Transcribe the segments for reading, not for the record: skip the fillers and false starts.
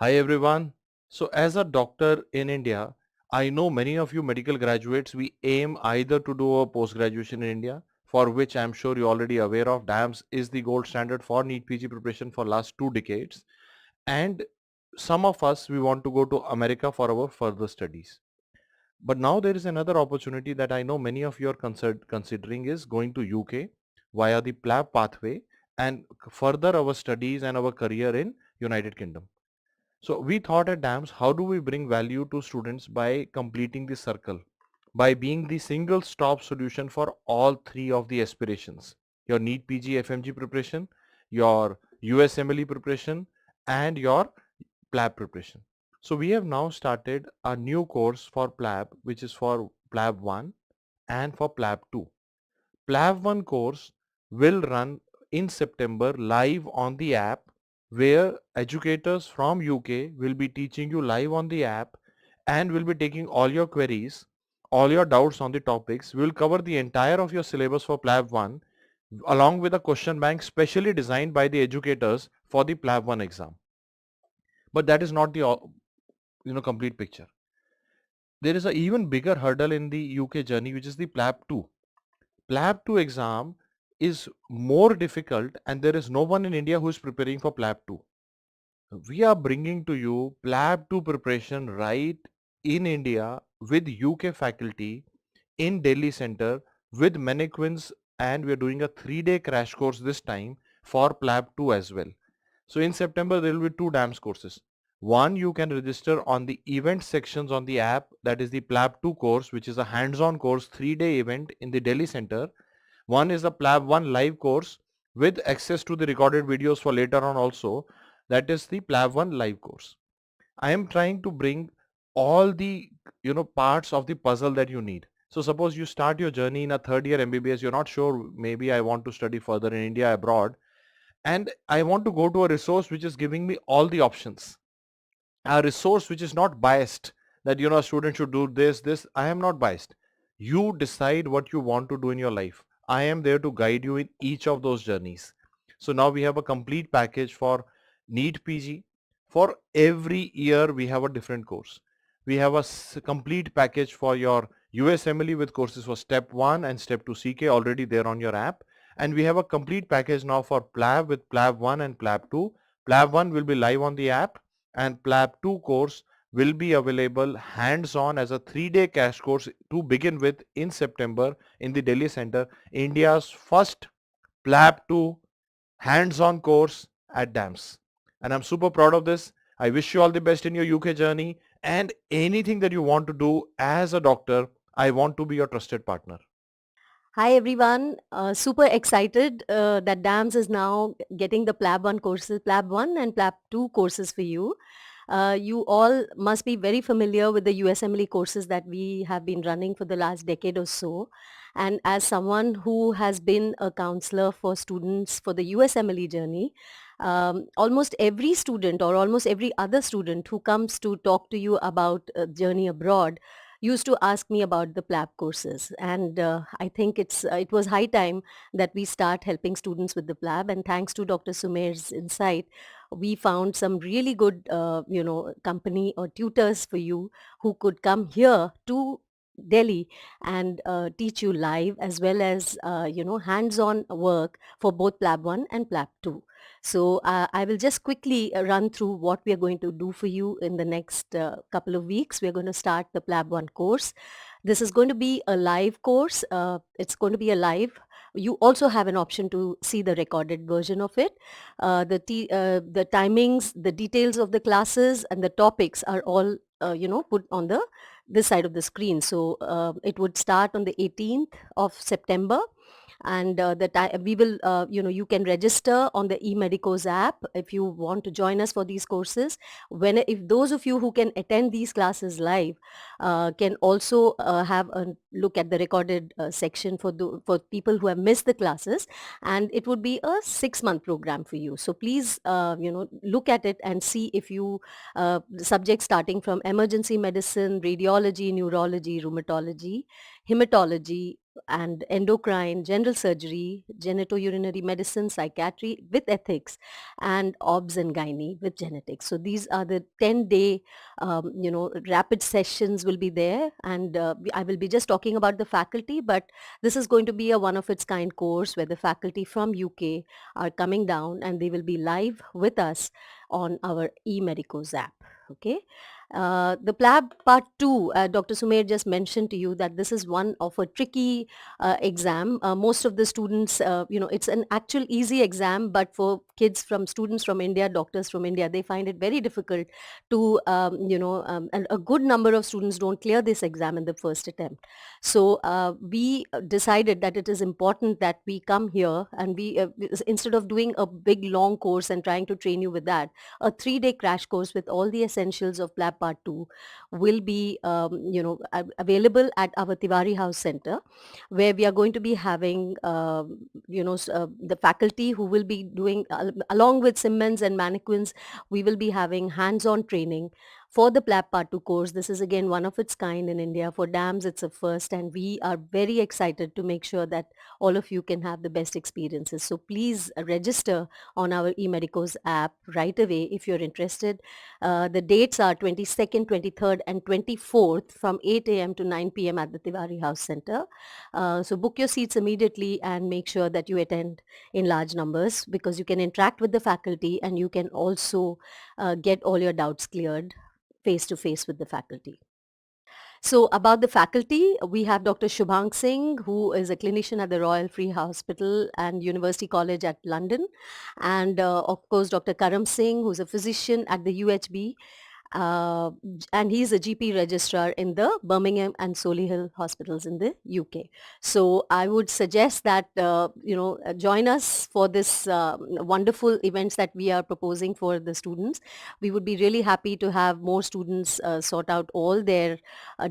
Hi everyone. So as a doctor in India, I know many of you medical graduates, we aim either to do a post-graduation in India, for which I'm sure you're already aware of. DAMS is the gold standard for NEET PG preparation for last 2 decades. And some of us, we want to go to America for our further studies. But now there is another opportunity that I know many of you are considering is going to UK via the PLAB pathway and further our studies and our career in United Kingdom. So we thought at DAMS, how do we bring value to students by completing the circle, by being the single stop solution for all three of the aspirations, your NEET PG FMG preparation, your USMLE preparation, and your PLAB preparation. So we have now started a new course for PLAB, which is for PLAB1 and for PLAB2. PLAB1 course will run in September live on the app, where educators from UK will be teaching you live on the app and will be taking all your queries, all your doubts on the topics. We will cover the entire of your syllabus for PLAB1 along with a question bank specially designed by the educators for the PLAB1 exam. But that is not the complete picture. There is an even bigger hurdle in the UK journey, which is the PLAB2. PLAB2 exam is more difficult and there is no one in India who is preparing for PLAB2. We are bringing to you PLAB2 preparation right in India with UK faculty in Delhi Center with mannequins, and we are doing a 3-day crash course this time for PLAB2 as well. So in September there will be 2 DAMS courses. One, you can register on the event sections on the app, that is the PLAB2 course, which is a hands-on course 3-day event in the Delhi Center. One is the PLAB1 live course with access to the recorded videos for later on also. That is the PLAB1 live course. I am trying to bring all the parts of the puzzle that you need. So suppose you start your journey in a third year MBBS, you're not sure, maybe I want to study further in India, abroad, and I want to go to a resource which is giving me all the options. A resource which is not biased, that a student should do this. I am not biased. You decide what you want to do in your life. I am there to guide you in each of those journeys. So now we have a complete package for NEET PG. For every year we have a different course. We have a complete package for your USMLE with courses for step 1 and step 2 CK already there on your app, and we have a complete package now for PLAB with PLAB1 and PLAB2. PLAB1 will be live on the app, and PLAB2 course will be available hands-on as a 3-day cash course to begin with in September in the Delhi Center, India's first PLAB2 hands-on course at DAMS. And I'm super proud of this. I wish you all the best in your UK journey, and anything that you want to do as a doctor, I want to be your trusted partner. Hi everyone, super excited that DAMS is now getting the PLAB1 courses, PLAB1 and PLAB2 courses for you. You all must be very familiar with the USMLE courses that we have been running for the last decade or so. And as someone who has been a counselor for students for the USMLE journey, almost every student or almost every other student who comes to talk to you about journey abroad used to ask me about the PLAB courses, and I think it was high time that we start helping students with the PLAB. And thanks to Dr. Sumer's insight, we found some really good, company or tutors for you who could come here to Delhi and teach you live as well as hands-on work for both PLAB1 and PLAB2. So I will just quickly run through what we are going to do for you in the next couple of weeks. We're going to start the PLAB1 course. This is going to be a live course. It's going to be a live. You also have an option to see the recorded version of it. The timings, the details of the classes and the topics are all put on this side of the screen. So it would start on the 18th of September, and we will you can register on the eMedicoz app if you want to join us for these courses. If those of you who can attend these classes live can also have a look at the recorded section for people who have missed the classes, and it would be a 6-month program for you. So please look at it and see if you subjects starting from emergency medicine, radiology, neurology, rheumatology, hematology, and endocrine, general surgery, genitourinary medicine, psychiatry with ethics, and obs and gynae with genetics. So these are the 10-day, rapid sessions will be there, and I will be just talking about the faculty, but this is going to be a one of its kind course where the faculty from UK are coming down and they will be live with us on our eMedicoz app. Okay. The PLAB part 2, Dr. Sumer just mentioned to you that this is one of a tricky exam. Most of the students, it's an actual easy exam, but for students from India, doctors from India, they find it very difficult to, and a good number of students don't clear this exam in the first attempt. So we decided that it is important that we come here and instead of doing a big long course and trying to train you with that, a 3-day crash course with all the essentials of PLAB Part 2 will be, available at our Tiwari House Center, where we are going to be having, the faculty who will be doing, along with Simmons and mannequins, we will be having hands-on training for the PLAB Part 2 course. This is again one of its kind in India. For DAMS, it's a first, and we are very excited to make sure that all of you can have the best experiences. So please register on our eMedicoz app right away if you're interested. The dates are 22nd, 23rd, and 24th from 8 a.m. to 9 p.m. at the Tiwari House Center. So book your seats immediately and make sure that you attend in large numbers, because you can interact with the faculty and you can also get all your doubts cleared face to face with the faculty. So about the faculty, we have Dr. Shubhang Singh, who is a clinician at the Royal Free Hospital and University College at London. And of course, Dr. Karam Singh, who's a physician at the UHB. And he's a GP registrar in the Birmingham and Solihull hospitals in the UK. So I would suggest that, join us for this wonderful events that we are proposing for the students. We would be really happy to have more students sort out all their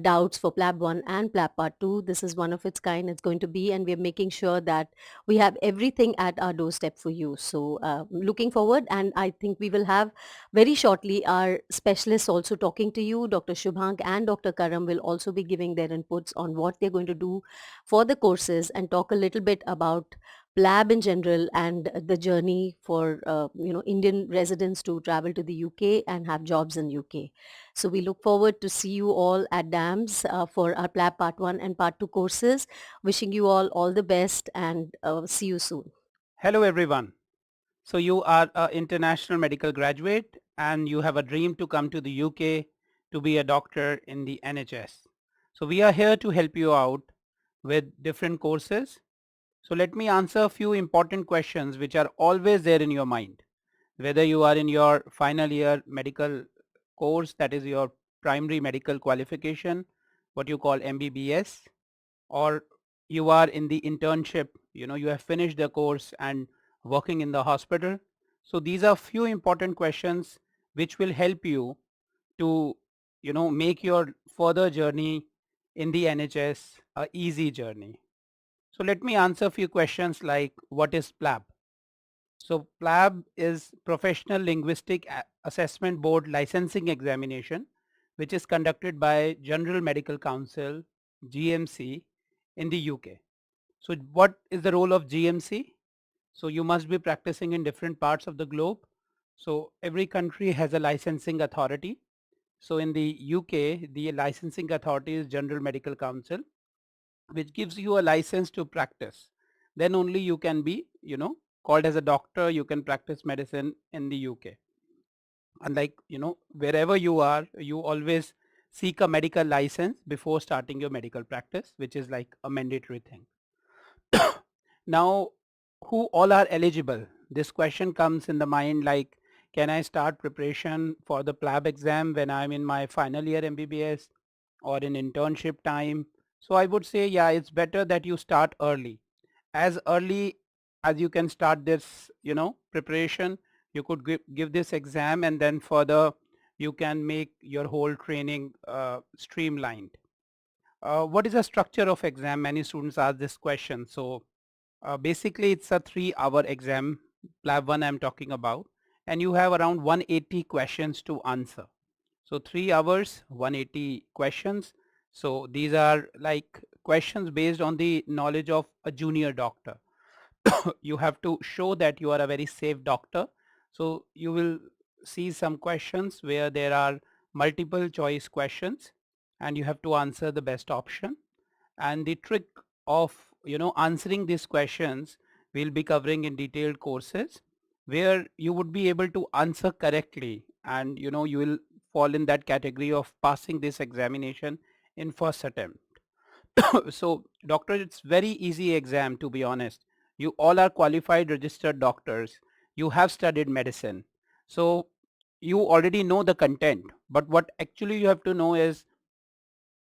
doubts for PLAB1 and PLAB Part 2. This is one of its kind it's going to be, and we're making sure that we have everything at our doorstep for you. So looking forward, and I think we will have very shortly our specialists also talking to you. Dr. Shubhank and Dr. Karam will also be giving their inputs on what they're going to do for the courses and talk a little bit about PLAB in general and the journey for Indian residents to travel to the UK and have jobs in UK. So we look forward to see you all at DAMS for our PLAB Part 1 and Part 2 courses. Wishing you all the best, and see you soon. Hello everyone. So you are an international medical graduate and you have a dream to come to the UK to be a doctor in the NHS. So we are here to help you out with different courses. So let me answer a few important questions which are always there in your mind. Whether you are in your final year medical course, that is your primary medical qualification, what you call MBBS, or you are in the internship, you have finished the course and working in the hospital. So these are few important questions which will help you to make your further journey in the NHS a easy journey. So let me answer a few questions like, what is PLAB? So PLAB is Professional Linguistic Assessment Board Licensing Examination, which is conducted by General Medical Council, GMC, in the UK. So what is the role of GMC? So you must be practicing in different parts of the globe. So every country has a licensing authority. So in the UK, the licensing authority is General Medical Council, which gives you a license to practice. Then only you can be, called as a doctor, you can practice medicine in the UK. Unlike, wherever you are, you always seek a medical license before starting your medical practice, which is like a mandatory thing. Now, who all are eligible? This question comes in the mind like, can I start preparation for the PLAB exam when I'm in my final year MBBS or in internship time? So I would say, yeah, it's better that you start early. As early as you can start this, preparation, you could give this exam, and then further you can make your whole training streamlined. What is the structure of exam? Many students ask this question. So basically it's a 3-hour exam, PLAB1 I'm talking about, and you have around 180 questions to answer. So 3 hours, 180 questions. So these are like questions based on the knowledge of a junior doctor. You have to show that you are a very safe doctor. So you will see some questions where there are multiple choice questions and you have to answer the best option. And the trick of answering these questions we'll be covering in detailed courses, where you would be able to answer correctly, and you will fall in that category of passing this examination in first attempt. So doctor, it's very easy exam, to be honest. You all are qualified registered doctors, you have studied medicine, so you already know the content, but what actually you have to know is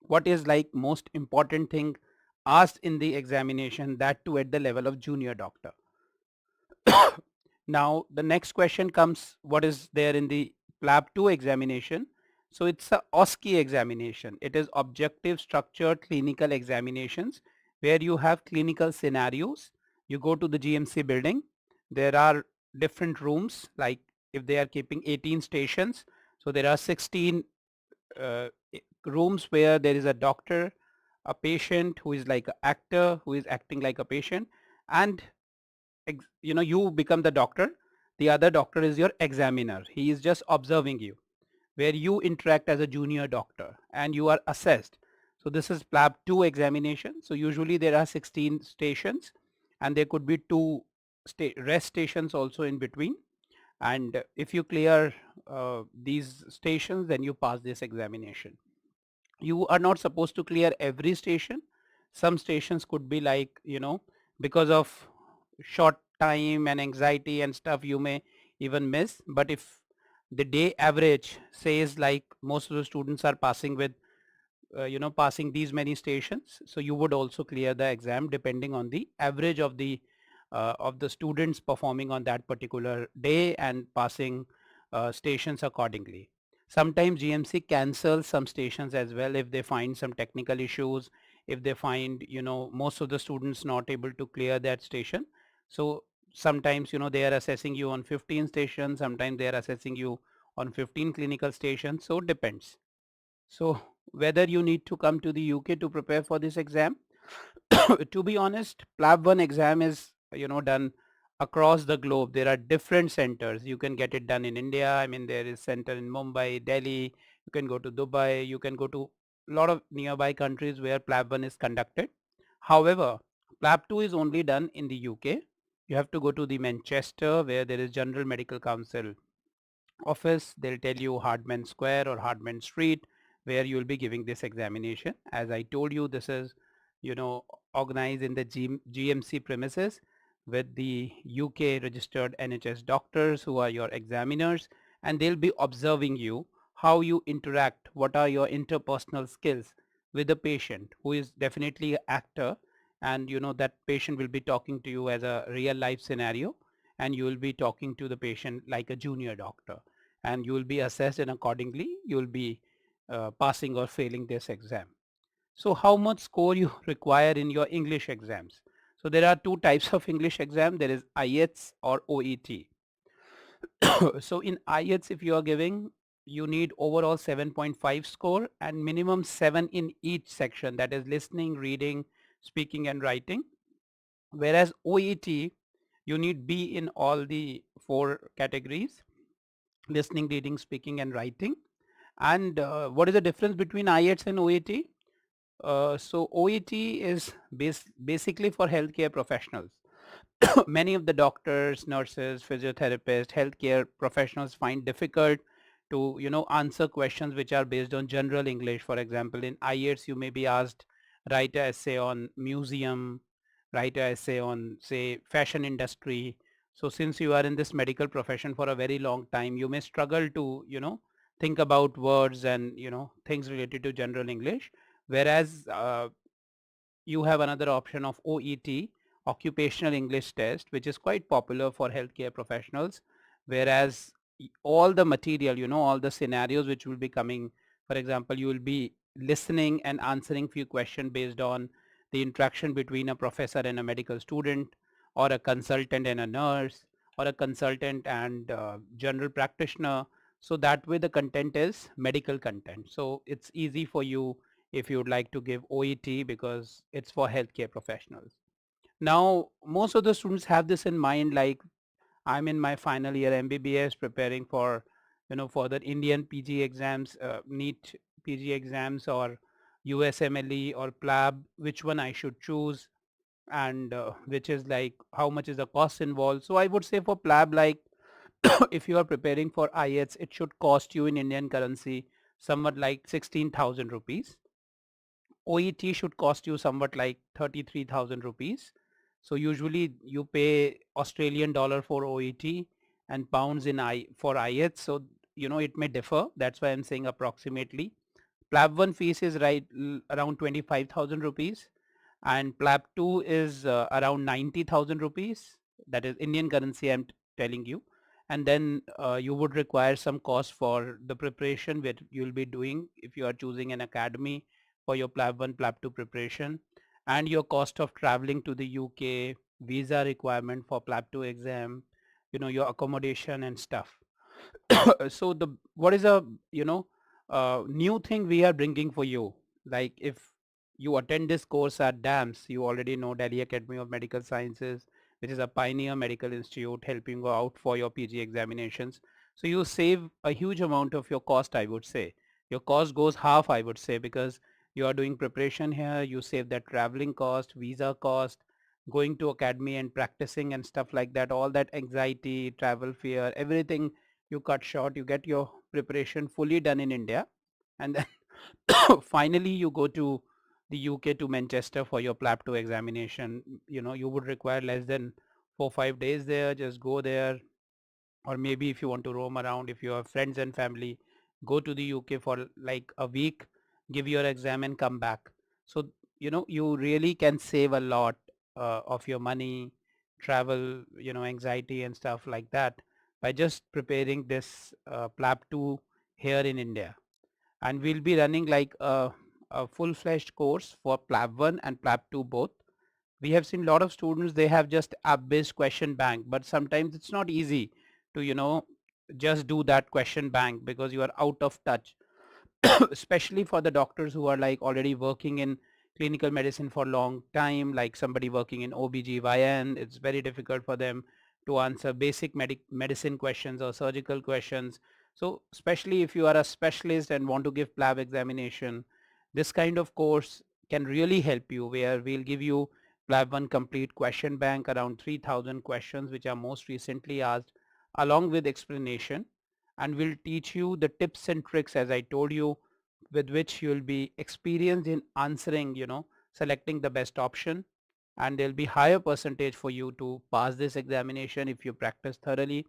what is like most important thing asked in the examination, that too at the level of junior doctor. Now the next question comes, what is there in the PLAB2 examination? So it's a OSCE examination. It is objective structured clinical examinations, where you have clinical scenarios. You go to the GMC building, there are different rooms, like if they are keeping 18 stations, so there are 16 uh, rooms where there is a doctor, a patient who is like an actor who is acting like a patient, and you become the doctor. The other doctor is your examiner. He is just observing you, where you interact as a junior doctor and you are assessed. So this is PLAB2 examination. So usually there are 16 stations and there could be two rest stations also in between. And if you clear these stations, then you pass this examination. You are not supposed to clear every station. Some stations could be like, because of short time and anxiety and stuff, you may even miss. But if the day average says like most of the students are passing with passing these many stations, so you would also clear the exam depending on the average of the students performing on that particular day and passing stations accordingly. Sometimes GMC cancels some stations as well if they find some technical issues, if they find most of the students not able to clear that station. So sometimes they are assessing you on 15 stations, sometimes they are assessing you on 15 clinical stations, so depends. So whether you need to come to the UK to prepare for this exam, to be honest, PLAB1 exam is done across the globe. There are different centers. You can get it done in India. I mean, there is center in Mumbai, Delhi. You can go to Dubai. You can go to a lot of nearby countries where PLAB1 is conducted. However, PLAB2 is only done in the UK. You have to go to the Manchester, where there is General Medical Council office. They'll tell you Hardman Square or Hardman Street, where you'll be giving this examination. As I told you, this is organized in the GMC premises with the UK registered NHS doctors who are your examiners, and they'll be observing you, how you interact, what are your interpersonal skills with the patient, who is definitely an actor, and that patient will be talking to you as a real life scenario, and you will be talking to the patient like a junior doctor, and you will be assessed, and accordingly you will be passing or failing this exam. So how much score you require in your English exams? So there are two types of English exam. There is IELTS or OET. So in IELTS, if you are giving, you need overall 7.5 score and minimum 7 in each section, that is listening, reading, speaking and writing. Whereas OET, you need B in all the four categories: listening, reading, speaking and writing. And what is the difference between IELTS and OET? So OET is basically for healthcare professionals. Many of the doctors, nurses, physiotherapists, healthcare professionals find difficult to answer questions which are based on general English. For example, in IELTS you may be asked, write an essay on museum, write an essay on, say, fashion industry. So since you are in this medical profession for a very long time, you may struggle to think about words and things related to general English. Whereas you have another option of OET, occupational English test, which is quite popular for healthcare professionals. Whereas all the material, all the scenarios which will be coming, for example, you will be listening and answering few questions based on the interaction between a professor and a medical student, or a consultant and a nurse, or a consultant and general practitioner. So that way the content is medical content. So it's easy for you if you would like to give OET, because it's for healthcare professionals. Now, most of the students have this in mind, like I'm in my final year MBBS preparing for, for the Indian PG exams, NEET PG exams, or USMLE or PLAB, which one I should choose, and which is like how much is the cost involved. So I would say for PLAB, like if you are preparing for IELTS, it should cost you in Indian currency somewhat like 16,000 rupees. OET should cost you somewhat like 33,000 rupees. So usually you pay Australian dollar for OET and pounds in for IELTS. So it may differ. That's why I'm saying approximately. PLAB1 fees is around 25,000 rupees, and PLAB2 is around 90,000 rupees. That is Indian currency, I'm telling you. And then you would require some cost for the preparation that you'll be doing if you are choosing an academy for your PLAB1 PLAB2 preparation, and your cost of traveling to the UK, visa requirement for PLAB2 exam, your accommodation and stuff. So what is a new thing we are bringing for you? Like if you attend this course at DAMS, you already know Delhi Academy of Medical Sciences, which is a pioneer medical institute helping you out for your PG examinations. So you save a huge amount of your cost, I would say. Your cost goes half, I would say, because you are doing preparation here. You save that traveling cost, visa cost, going to academy and practicing and stuff like that. All that anxiety, travel fear, everything you cut short. You get your preparation fully done in India, and then finally you go to the UK, to Manchester, for your PLAB2 examination. You would require less than 4 5 days there. Just go there, or maybe if you want to roam around, if you have friends and family, go to the UK for like a week, give your exam and come back. So you really can save a lot of your money, travel, anxiety and stuff like that, by just preparing this PLAB2 here in India. And we'll be running like a full-fledged course for PLAB1 and PLAB2 both. We have seen a lot of students, they have just app-based question bank, but sometimes it's not easy to just do that question bank, because you are out of touch. Especially for the doctors who are like already working in clinical medicine for a long time, like somebody working in OBGYN, it's very difficult for them to answer basic medicine questions or surgical questions. So especially if you are a specialist and want to give PLAB examination, this kind of course can really help you, where we'll give you PLAB1 complete question bank, around 3,000 questions which are most recently asked, along with explanation, and we'll teach you the tips and tricks, as I told you, with which you'll be experienced in answering, selecting the best option, and there'll be higher percentage for you to pass this examination if you practice thoroughly.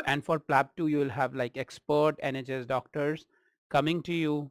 And for PLAB2, you will have like expert NHS doctors coming to you,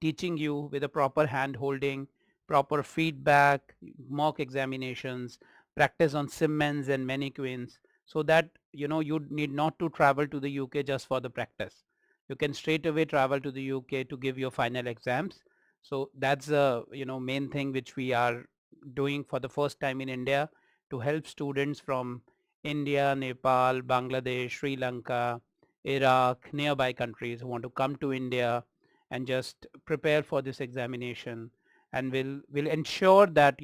teaching you with a proper hand holding, proper feedback, mock examinations, practice on Siemens and mannequins, so that you need not to travel to the UK just for the practice. You can straight away travel to the UK to give your final exams. So that's the main thing which we are doing for the first time in India, to help students from India, Nepal, Bangladesh, Sri Lanka, Iraq, nearby countries who want to come to India and just prepare for this examination. And will ensure that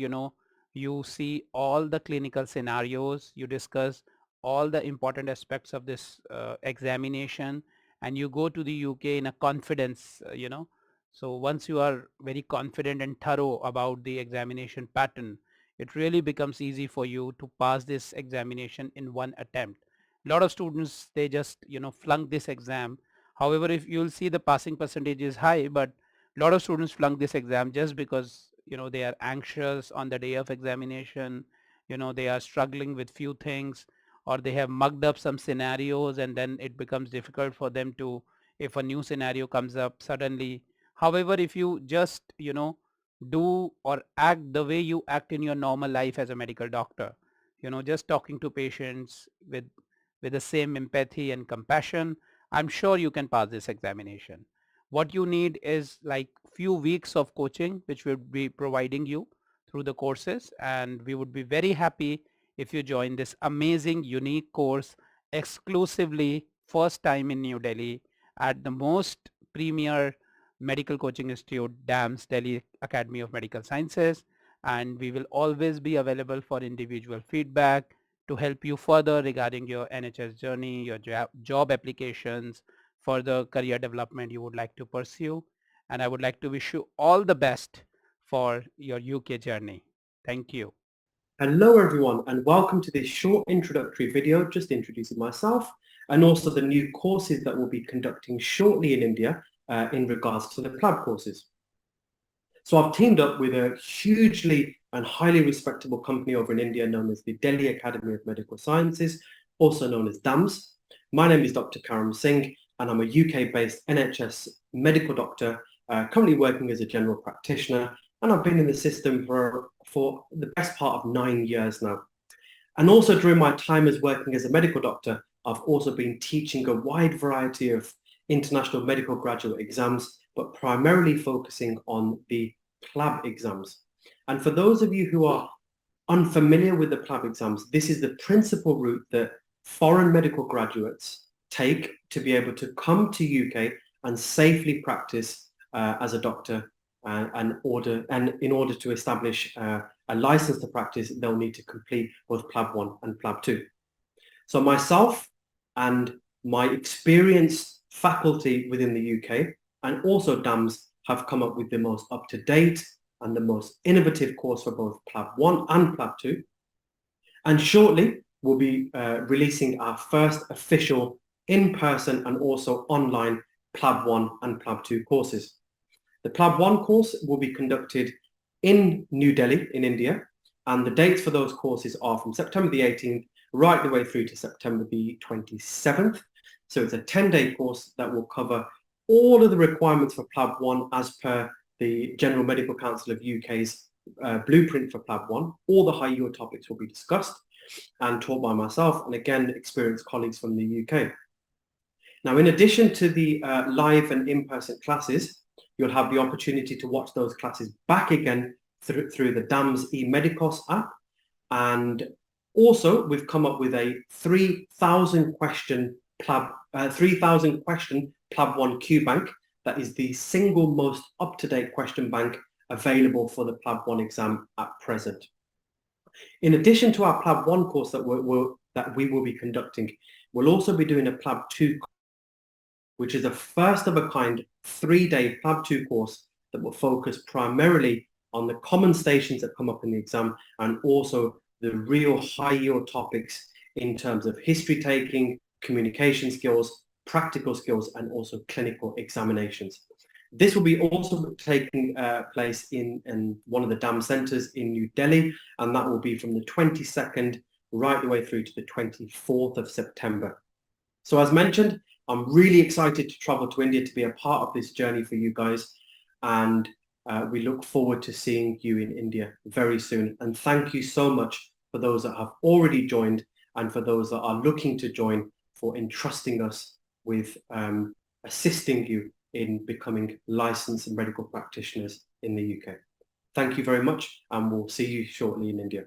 you see all the clinical scenarios, you discuss all the important aspects of this examination, and you go to the UK in a confidence. So once you are very confident and thorough about the examination pattern, it really becomes easy for you to pass this examination in one attempt. A lot of students, they just flunk this exam. However, if you'll see, the passing percentage is high, but a lot of students flunk this exam just because they are anxious on the day of examination. They are struggling with few things, or they have mugged up some scenarios, and then it becomes difficult for them to, if a new scenario comes up suddenly. However, if you just do or act the way you act in your normal life as a medical doctor, just talking to patients with the same empathy and compassion, I'm sure you can pass this examination. What you need is like few weeks of coaching, which we'll be providing you through the courses, and we would be very happy if you join this amazing, unique course, exclusively first time in New Delhi, at the most premier Medical Coaching Institute, DAMS, Delhi Academy of Medical Sciences, and we will always be available for individual feedback to help you further regarding your NHS journey, your job applications, further career development you would like to pursue. And I would like to wish you all the best for your UK journey. Thank you. Hello everyone, and welcome to this short introductory video just introducing myself and also the new courses that we'll be conducting shortly in India in regards to the PLAB courses. So I've teamed up with a hugely and highly respectable company over in India known as the Delhi Academy of Medical Sciences, also known as DAMS. My name is Dr. Karam Singh and I'm a UK-based NHS medical doctor currently working as a general practitioner, and I've been in the system for the best part of 9 years now. And also during my time as working as a medical doctor, I've also been teaching a wide variety of international medical graduate exams, but primarily focusing on the PLAB exams. And for those of you who are unfamiliar with the PLAB exams, this is the principal route that foreign medical graduates take to be able to come to UK and safely practice as a doctor. In order to establish a license to practice, they'll need to complete both PLAB1 and PLAB2. So myself and my experienced faculty within the UK and also DAMS have come up with the most up-to-date and the most innovative course for both PLAB1 and PLAB2. And shortly, we'll be releasing our first official in-person and also online PLAB1 and PLAB2 courses. The PLAB1 course will be conducted in New Delhi in India, and the dates for those courses are from September the 18th right the way through to September the 27th. So it's a 10-day course that will cover all of the requirements for PLAB1 as per the General Medical Council of UK's blueprint for PLAB1. All the high yield topics will be discussed and taught by myself and again experienced colleagues from the UK. Now, in addition to the live and in-person classes, you'll have the opportunity to watch those classes back again through the DAMS eMedicoz app. And also, we've come up with a 3,000 question PLAB1 Q bank. That is the single most up-to-date question bank available for the PLAB1 exam at present. In addition to our PLAB1 course that we will be conducting, we'll also be doing a PLAB2, which is a first of a kind 3-day PLAB2 course that will focus primarily on the common stations that come up in the exam and also the real high yield topics in terms of history taking, communication skills, practical skills, and also clinical examinations. This will be also taking place in one of the DAMS centres in New Delhi, and that will be from the 22nd right the way through to the 24th of September. So as mentioned, I'm really excited to travel to India to be a part of this journey for you guys, and we look forward to seeing you in India very soon. And thank you so much for those that have already joined and for those that are looking to join, for entrusting us with assisting you in becoming licensed medical practitioners in the UK. Thank you very much, and we'll see you shortly in India.